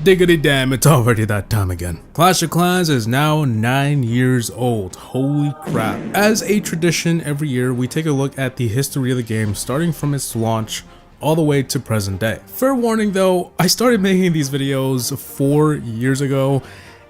diggity damn, it's already that time again. Clash of Clans is now 9 years old. Holy crap. As a tradition, every year we take a look at the history of the game starting from its launch all the way to present day. Fair warning though, I started making these videos 4 years ago,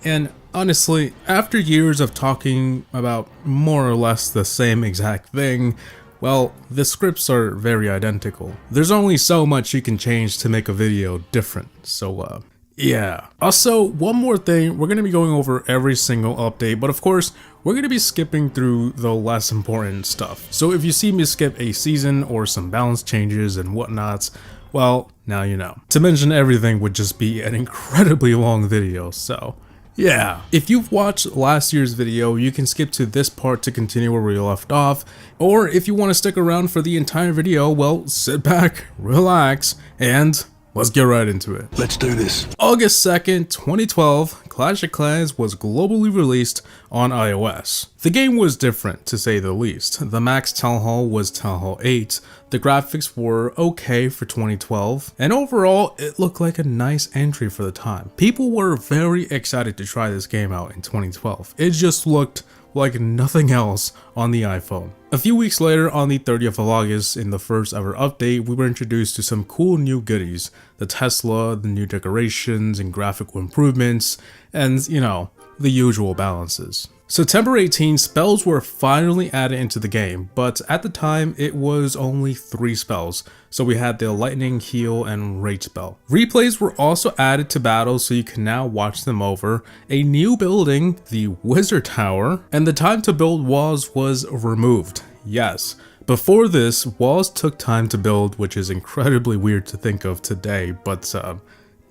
and honestly, after years of talking about more or less the same exact thing, well, the scripts are very identical. There's only so much you can change to make a video different, so yeah. Also, one more thing, we're going to be going over every single update, but of course, we're going to be skipping through the less important stuff. So if you see me skip a season or some balance changes and whatnots, well, now you know. To mention everything would just be an incredibly long video, so yeah. If you've watched last year's video, you can skip to this part to continue where we left off, or if you want to stick around for the entire video, well, sit back, relax, and let's get right into it. Let's do this. August 2nd, 2012, Clash of Clans was globally released on iOS. The game was different, to say the least. The max Town Hall was Town Hall 8, the graphics were okay for 2012, and overall, it looked like a nice entry for the time. People were very excited to try this game out in 2012. It just looked like nothing else on the iPhone. A few weeks later, on the 30th of August, in the first ever update, we were introduced to some cool new goodies. The Tesla, the new decorations and graphical improvements, and, you know, the usual balances. September 18, spells were finally added into the game, but at the time it was only 3 spells, so we had the lightning, heal, and rage spell. Replays were also added to battles so you can now watch them over, a new building, the Wizard Tower, and the time to build walls was removed. Yes. Before this, walls took time to build, which is incredibly weird to think of today, but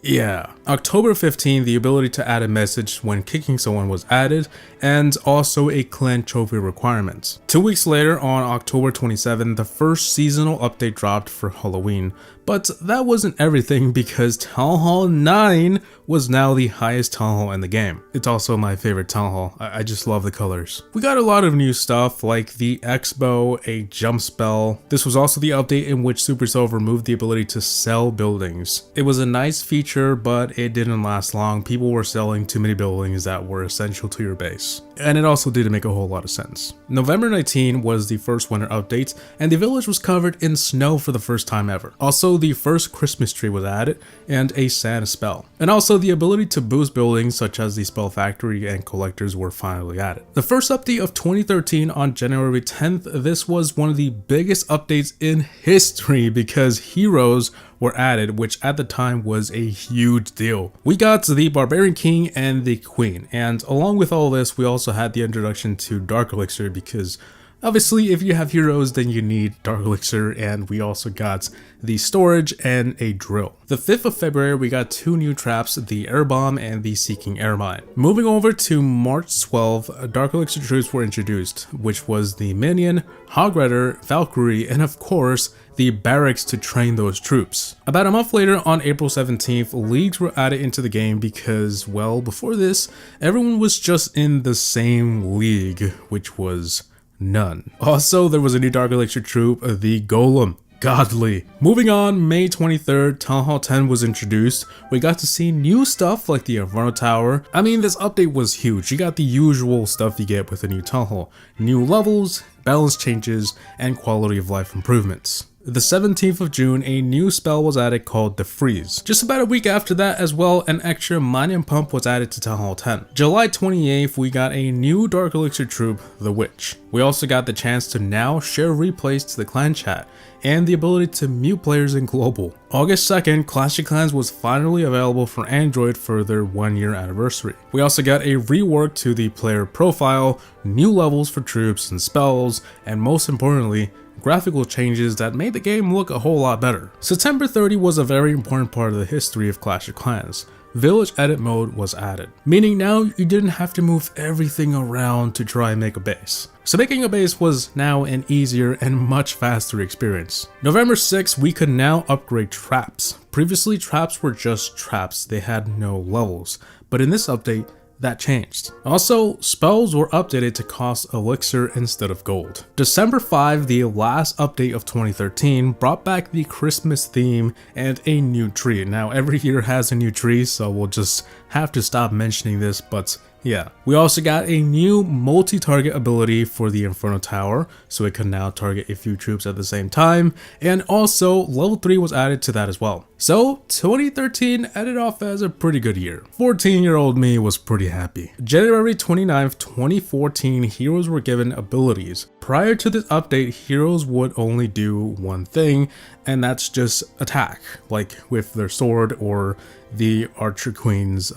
yeah. October 15, the ability to add a message when kicking someone was added, and also a clan trophy requirement. 2 weeks later, on October 27, the first seasonal update dropped for Halloween. But that wasn't everything, because Town Hall 9 was now the highest Town Hall in the game. It's also my favorite Town Hall. I just love the colors. We got a lot of new stuff like the X-Bow, a jump spell. This was also the update in which Supercell removed the ability to sell buildings. It was a nice feature, but it didn't last long. People were selling too many buildings that were essential to your base. And it also didn't make a whole lot of sense. November 19 was the first winter update, and the village was covered in snow for the first time ever. Also, the first Christmas tree was added, and a Santa spell. And also, the ability to boost buildings such as the Spell Factory and Collectors were finally added. The first update of 2013 on January 10th, this was one of the biggest updates in history because heroes were added, which at the time was a huge deal. We got the Barbarian King and the Queen, and along with all this, we also had the introduction to Dark Elixir because obviously, if you have heroes, then you need Dark Elixir, and we also got the storage and a drill. The 5th of February, we got 2 new traps, the Air Bomb and the Seeking Air Mine. Moving over to March 12, Dark Elixir troops were introduced, which was the Minion, Hog Rider, Valkyrie, and of course, the barracks to train those troops. About a month later, on April 17th, leagues were added into the game because, well, before this, everyone was just in the same league, which was none. Also, there was a new Dark Elixir troop, the Golem. Godly. Moving on, May 23rd, Town Hall 10 was introduced. We got to see new stuff like the Inferno Tower. I mean, this update was huge. You got the usual stuff you get with a new Town Hall. New levels, balance changes, and quality of life improvements. The 17th of June, a new spell was added called the Freeze. Just about a week after that as well, an extra mining pump was added to Town Hall 10. July 28th, we got a new Dark Elixir troop, the Witch. We also got the chance to now share replays to the clan chat, and the ability to mute players in global. August 2nd, Clash of Clans was finally available for Android for their 1-year anniversary. We also got a rework to the player profile, new levels for troops and spells, and most importantly, graphical changes that made the game look a whole lot better. September 30 was a very important part of the history of Clash of Clans. Village Edit mode was added, meaning now you didn't have to move everything around to try and make a base. So making a base was now an easier and much faster experience. November 6th, we could now upgrade traps. Previously, traps were just traps, they had no levels, but in this update, that changed. Also, spells were updated to cost elixir instead of gold. December 5, the last update of 2013, brought back the Christmas theme and a new tree. Now, every year has a new tree, so we'll just have to stop mentioning this, but yeah. We also got a new multi-target ability for the Inferno Tower, so it can now target a few troops at the same time, and also level 3 was added to that as well. So 2013 ended off as a pretty good year. 14-year-old me was pretty happy. January 29th, 2014, heroes were given abilities. Prior to this update, heroes would only do one thing, and that's just attack, like with their sword or the Archer Queen's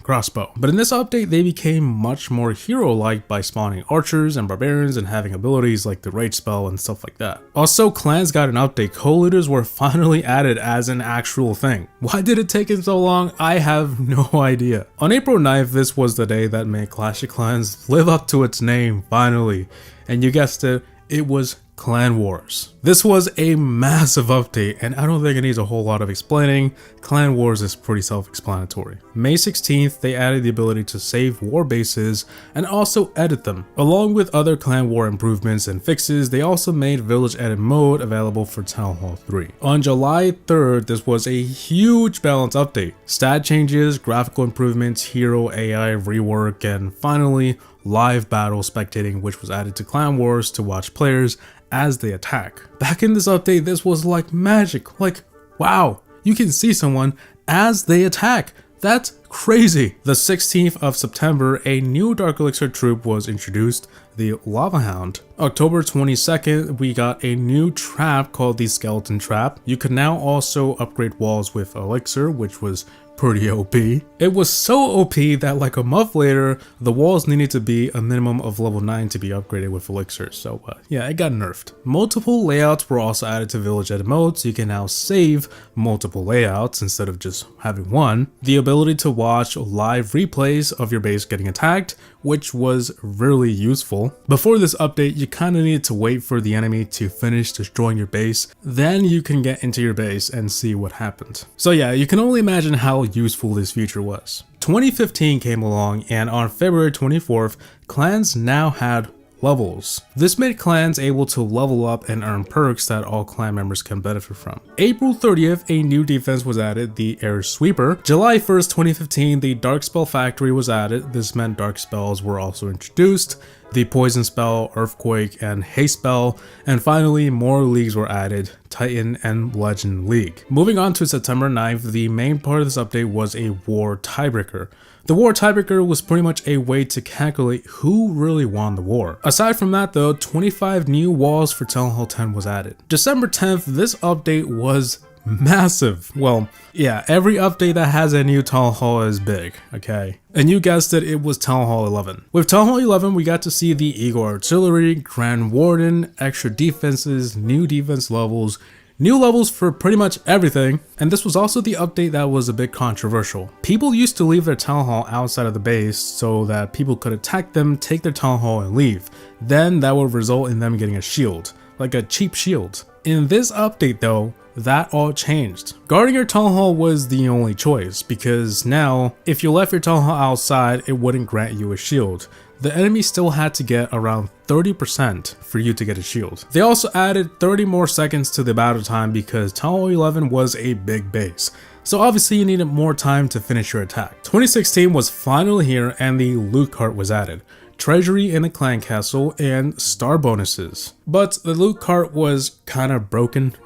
crossbow. But in this update, they became much more hero-like by spawning archers and barbarians and having abilities like the rage spell and stuff like that. Also, clans got an update. Co-leaders were finally added as an actual thing. Why did it take so long? I have no idea. On April 9th, this was the day that made Clash of Clans live up to its name, finally. And you guessed it, it was Clan Wars. This was a massive update, and I don't think it needs a whole lot of explaining. Clan Wars is pretty self-explanatory. May 16th, they added the ability to save war bases and also edit them. Along with other Clan War improvements and fixes, they also made Village Edit mode available for Town Hall 3. On July 3rd, this was a huge balance update. Stat changes, graphical improvements, hero AI rework, and finally, live battle spectating, which was added to Clan Wars to watch players as they attack. Back in this update, this was like magic. Like, wow, you can see someone as they attack. That's crazy. The 16th of September, a new Dark Elixir troop was introduced, the Lava Hound. October 22nd, we got a new trap called the Skeleton Trap. You can now also upgrade walls with Elixir, which was pretty OP. It was so OP that like a month later, the walls needed to be a minimum of level 9 to be upgraded with Elixir, so yeah, it got nerfed. Multiple layouts were also added to Village Edit mode, so you can now save multiple layouts instead of just having one. The ability to watch live replays of your base getting attacked, which was really useful. Before this update, you kind of needed to wait for the enemy to finish destroying your base, then you can get into your base and see what happened. So yeah, you can only imagine how useful this feature was. 2015 came along, and on February 24th, clans now had levels. This made clans able to level up and earn perks that all clan members can benefit from. April 30th, a new defense was added, the Air Sweeper. July 1st, 2015, the Dark Spell Factory was added. This meant dark spells were also introduced. The Poison Spell, Earthquake, and Haste Spell, and finally more leagues were added, Titan and Legend League. Moving on to September 9th, the main part of this update was a War Tiebreaker. The War Tiebreaker was pretty much a way to calculate who really won the war. Aside from that though, 25 new walls for Town Hall 10 was added. December 10th, this update was massive. Well, yeah, every update that has a new Town Hall is big, okay? And you guessed it, it was Town Hall 11. With Town Hall 11, we got to see the Eagle Artillery, Grand Warden, extra defenses, new defense levels, new levels for pretty much everything, and this was also the update that was a bit controversial. People used to leave their Town Hall outside of the base so that people could attack them, take their Town Hall, and leave. Then that would result in them getting a shield, like a cheap shield. In this update though, that all changed. Guarding your Town Hall was the only choice, because now, if you left your Town Hall outside, it wouldn't grant you a shield. The enemy still had to get around 30% for you to get a shield. They also added 30 more seconds to the battle time because Town Hall 11 was a big base. So obviously you needed more time to finish your attack. 2016 was finally here and the loot cart was added. Treasury in the clan castle, and star bonuses. But the loot cart was kind of broken.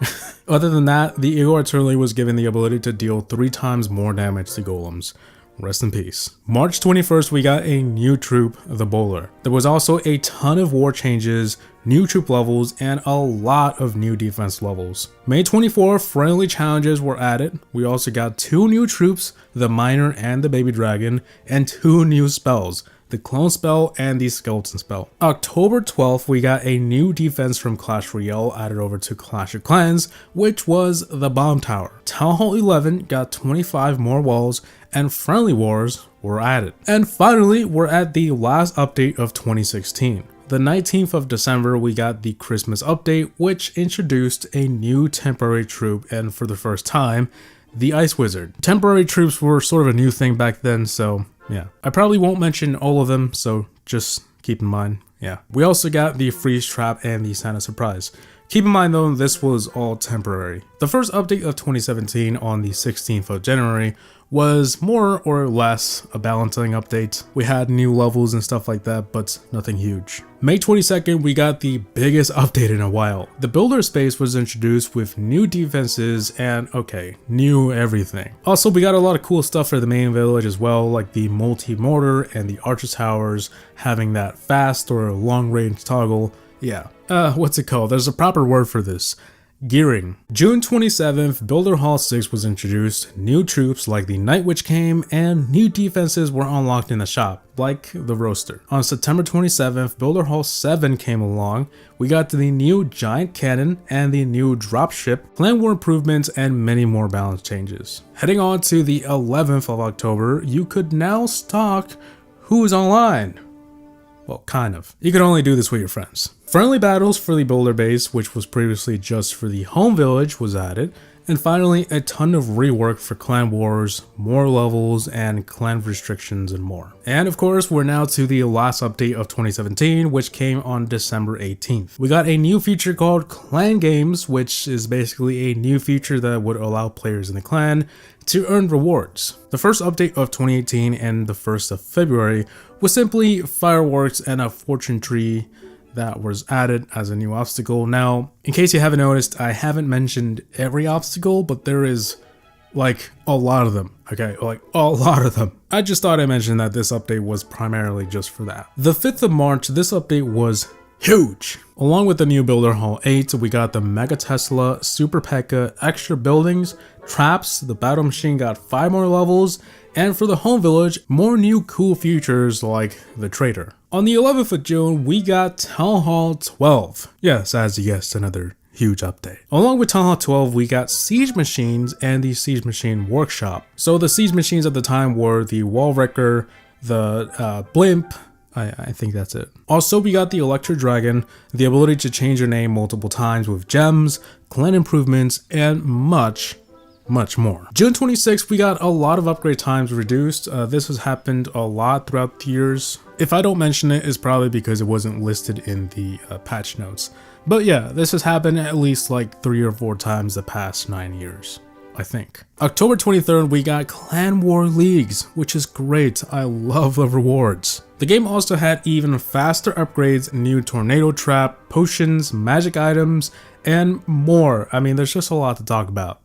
Other than that, the Eagle Artillery was given the ability to deal 3 times more damage to golems. Rest in peace. March 21st, we got a new troop, the Bowler. There was also a ton of war changes, new troop levels, and a lot of new defense levels. May 24th, friendly challenges were added. We also got 2 new troops, the Miner and the Baby Dragon, and 2 new spells, the Clone Spell and the Skeleton Spell. October 12th, we got a new defense from Clash Royale added over to Clash of Clans, which was the Bomb Tower. Town Hall 11 got 25 more walls, and friendly wars were added. And finally, we're at the last update of 2016. The 19th of December, we got the Christmas update, which introduced a new temporary troop, and for the first time, the Ice Wizard. Temporary troops were sort of a new thing back then, so Yeah, I probably won't mention all of them, so just keep in mind. Yeah, we also got the Freeze Trap and the Santa Surprise. Keep in mind though, this was all temporary. The first update of 2017 on the 16th of January was more or less a balancing update. We had new levels and stuff like that, but nothing huge. May 22nd, we got the biggest update in a while. The builder space was introduced with new defenses and, okay, new everything. Also, we got a lot of cool stuff for the main village as well, like the multi-mortar and the archer towers having that fast or long range toggle. Yeah, what's it called? There's a proper word for this. Gearing. June 27th, Builder Hall 6 was introduced, new troops like the Night Witch came, and new defenses were unlocked in the shop, like the Roaster. On September 27th, Builder Hall 7 came along, we got the new Giant Cannon and the new Dropship, clan war improvements, and many more balance changes. Heading on to the 11th of October, you could now stock Who's Online. Well, kind of. You can only do this with your friends. Friendly battles for the builder base, which was previously just for the home village, was added. And finally, a ton of rework for clan wars, more levels, and clan restrictions and more. And of course, we're now to the last update of 2017, which came on December 18th. We got a new feature called Clan Games, which is basically a new feature that would allow players in the clan to earn rewards. The first update of 2018 and the 1st of February was simply fireworks and a fortune tree that was added as a new obstacle. Now, in case you haven't noticed, I haven't mentioned every obstacle, but there is like a lot of them, okay? Like a lot of them. I just thought I mentioned that this update was primarily just for that. The 5th of March, this update was huge. Along with the new Builder Hall 8, we got the Mega Tesla, Super P.E.K.K.A, extra buildings, traps, the battle machine got 5 more levels, and for the home village, more new cool features like the Trader. On the 11th of June, we got Town Hall 12. Yes, as you guessed, another huge update. Along with Town Hall 12, we got Siege Machines and the Siege Machine Workshop. So the Siege Machines at the time were the Wall Wrecker, the Blimp, I think that's it. Also, we got the Electro Dragon, the ability to change your name multiple times with gems, clan improvements, and much more. June 26th, we got a lot of upgrade times reduced. This has happened a lot throughout the years. If I don't mention it, it's probably because it wasn't listed in the patch notes. But yeah, this has happened at least like 3 or 4 times the past 9 years, I think. October 23rd, we got Clan War Leagues, which is great. I love the rewards. The game also had even faster upgrades, new tornado trap, potions, magic items, and more. I mean, there's just a lot to talk about.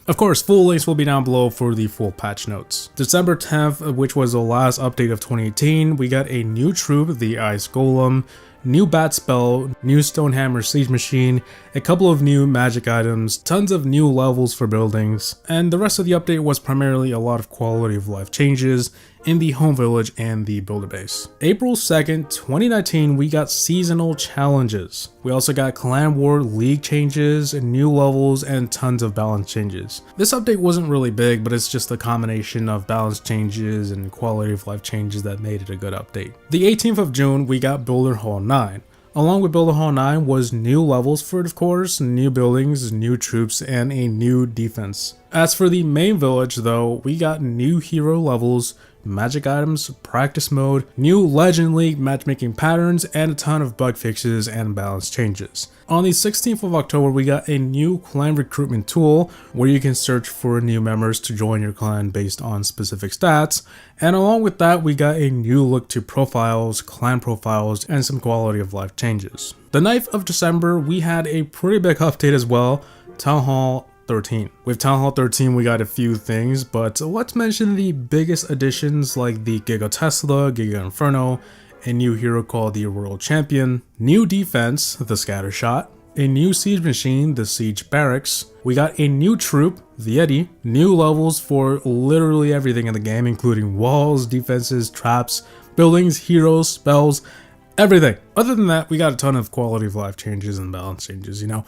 Of course, full links will be down below for the full patch notes. December 10th, which was the last update of 2018, we got a new troop, the Ice Golem, new Bat Spell, new Stonehammer Siege Machine, a couple of new magic items, tons of new levels for buildings, and the rest of the update was primarily a lot of quality of life changes in the home village and the builder base. April 2nd, 2019, we got seasonal challenges. We also got Clan War League changes, new levels, and tons of balance changes. This update wasn't really big, but it's just a combination of balance changes and quality of life changes that made it a good update. The 18th of June, we got Builder Hall 9. Along with Builder Hall 9 was new levels for it, of course, new buildings, new troops, and a new defense. As for the main village though, we got new hero levels, magic items, practice mode, new Legend League matchmaking patterns, and a ton of bug fixes and balance changes. On the 16th of October, we got a new clan recruitment tool where you can search for new members to join your clan based on specific stats, and along with that, we got a new look to profiles, clan profiles, and some quality of life changes. The 9th of December, we had a pretty big update as well, Town Hall 13. With Town Hall 13, we got a few things, but let's mention the biggest additions like the Giga Tesla, Giga Inferno, a new hero called the World Champion, new defense, the Scatter Shot, a new siege machine, the Siege Barracks, we got a new troop, the Yeti, new levels for literally everything in the game, including walls, defenses, traps, buildings, heroes, spells, everything. Other than that, we got a ton of quality of life changes and balance changes, you know,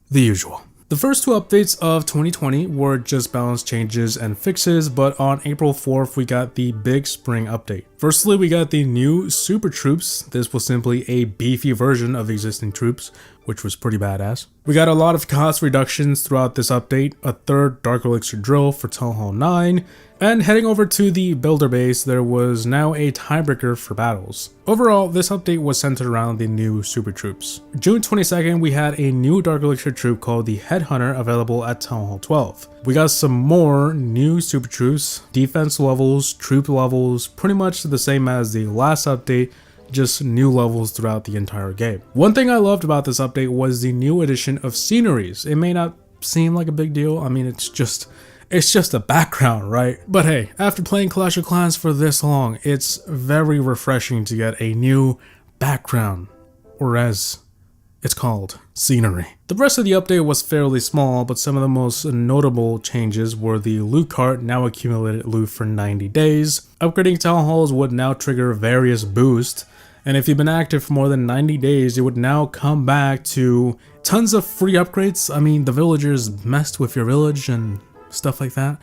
the usual. The first 2 updates of 2020 were just balance changes and fixes, but on April 4th we got the big spring update. Firstly, we got the new Super Troops. This was simply a beefy version of existing troops which was pretty badass. We got a lot of cost reductions throughout this update, a third Dark Elixir drill for Town Hall 9, and heading over to the builder base, there was now a tiebreaker for battles. Overall, this update was centered around the new super troops. June 22nd, we had a new Dark Elixir troop called the Headhunter available at Town Hall 12. We got some more new super troops, defense levels, troop levels, pretty much the same as the last update, just new levels throughout the entire game. One thing I loved about this update was the new addition of sceneries. It may not seem like a big deal, I mean it's just a background, right? But hey, after playing Clash of Clans for this long, it's very refreshing to get a new background, or as it's called, scenery. The rest of the update was fairly small, but some of the most notable changes were the loot cart now accumulated loot for 90 days. Upgrading town halls would now trigger various boosts, and if you've been active for more than 90 days, it would now come back to tons of free upgrades. I mean, the villagers messed with your village and stuff like that.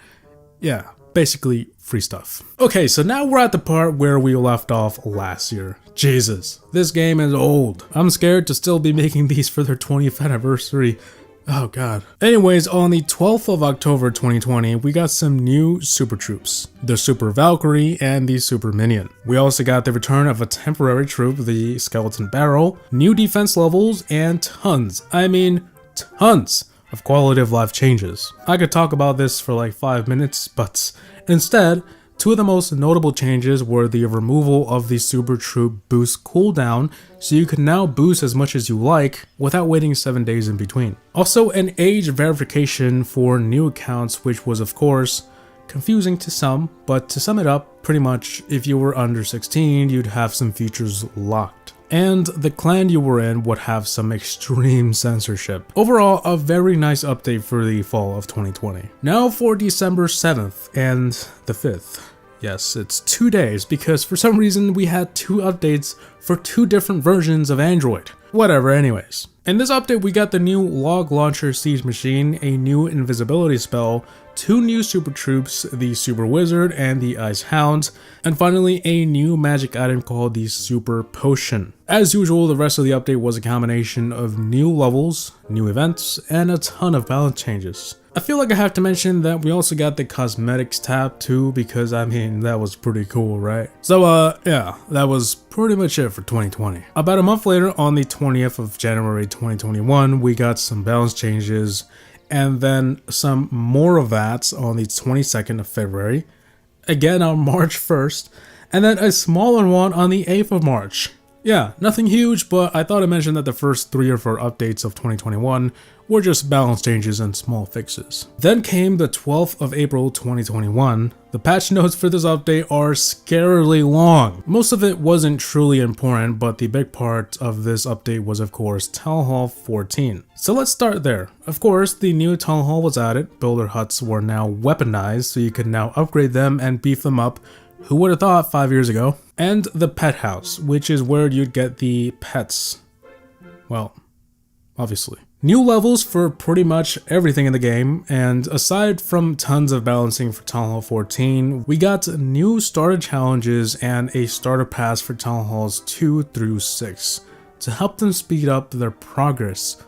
Yeah, basically free stuff. Okay, so now we're at the part where we left off last year. Jesus, this game is old. I'm scared to still be making these for their 20th anniversary. Oh god. Anyways, on the 12th of October 2020, we got some new super troops. The Super Valkyrie and the Super Minion. We also got the return of a temporary troop, the Skeleton Barrel, new defense levels, and tons, I mean tons, of quality of life changes. I could talk about this for like 5 minutes, but instead, two of the most notable changes were the removal of the Super Troop boost cooldown, so you can now boost as much as you like without waiting 7 days in between. Also, an age verification for new accounts, which was of course confusing to some, but to sum it up, pretty much if you were under 16, you'd have some features locked. And the clan you were in would have some extreme censorship. Overall, a very nice update for the fall of 2020. Now for December 7th and the 5th. Yes, it's 2 days because for some reason we had 2 updates for 2 different versions of Android. Whatever, anyways. In this update, we got the new Log Launcher Siege Machine, a new invisibility spell, 2 new super troops, the Super Wizard and the Ice Hound, and finally a new magic item called the Super Potion. As usual, the rest of the update was a combination of new levels, new events, and a ton of balance changes. I feel like I have to mention that we also got the cosmetics tab too, because I mean, that was pretty cool, right? So yeah, that was pretty much it for 2020. About a month later, on the 20th of January 2021, we got some balance changes, and then some more of that on the 22nd of February, again on March 1st, and then a smaller one on the 8th of March. Yeah, nothing huge, but I thought I mentioned that the first 3 or 4 updates of 2021 were just balance changes and small fixes. Then came the 12th of April 2021. The patch notes for this update are scarily long. Most of it wasn't truly important, but the big part of this update was of course Town Hall 14. So let's start there. Of course, the new Town Hall was added, builder huts were now weaponized, so you can now upgrade them and beef them up. Who would have thought 5 years ago? And the pet house, which is where you'd get the pets. Well, obviously. New levels for pretty much everything in the game, and aside from tons of balancing for Town Hall 14, we got new starter challenges and a starter pass for Town Halls 2 through 6 to help them speed up their progress.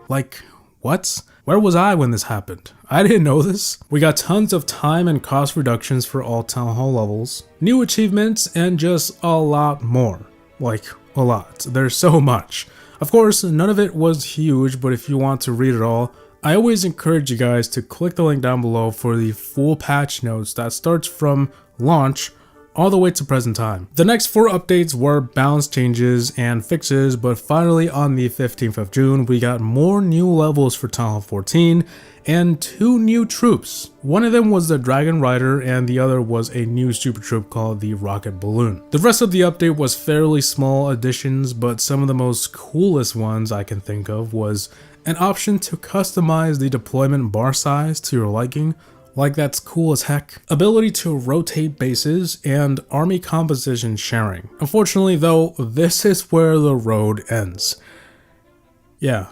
Like, what? Where was I when this happened? I didn't know this. We got tons of time and cost reductions for all Town Hall levels, new achievements, and just a lot more. Like, a lot. There's so much. Of course, none of it was huge, but if you want to read it all, I always encourage you guys to click the link down below for the full patch notes that starts from launch all the way to present time. The next 4 updates were balance changes and fixes, but finally on the 15th of June, we got more new levels for Town Hall 14 and 2 new troops. One of them was the Dragon Rider and the other was a new super troop called the Rocket Balloon. The rest of the update was fairly small additions, but some of the most coolest ones I can think of was an option to customize the deployment bar size to your liking. Like, that's cool as heck. Ability to rotate bases and army composition sharing. Unfortunately though, this is where the road ends. Yeah,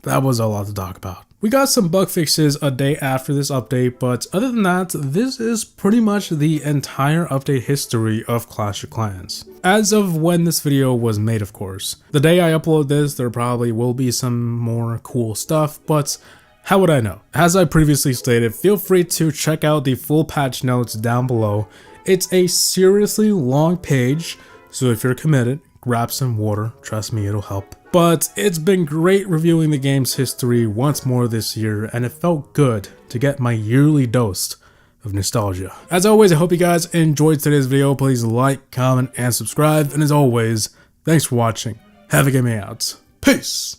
that was a lot to talk about. We We got some bug fixes a day after this update, but other than that, this is pretty much the entire update history of Clash of Clans. As of when this video was made, of course. The day I upload this, there probably will be some more cool stuff, but how would I know? As I previously stated, feel free to check out the full patch notes down below. It's a seriously long page, so if you're committed, grab some water, trust me, it'll help. But it's been great reviewing the game's history once more this year, and it felt good to get my yearly dose of nostalgia. As always, I hope you guys enjoyed today's video. Please like, comment, and subscribe, and as always, thanks for watching. Have a good day out. Peace!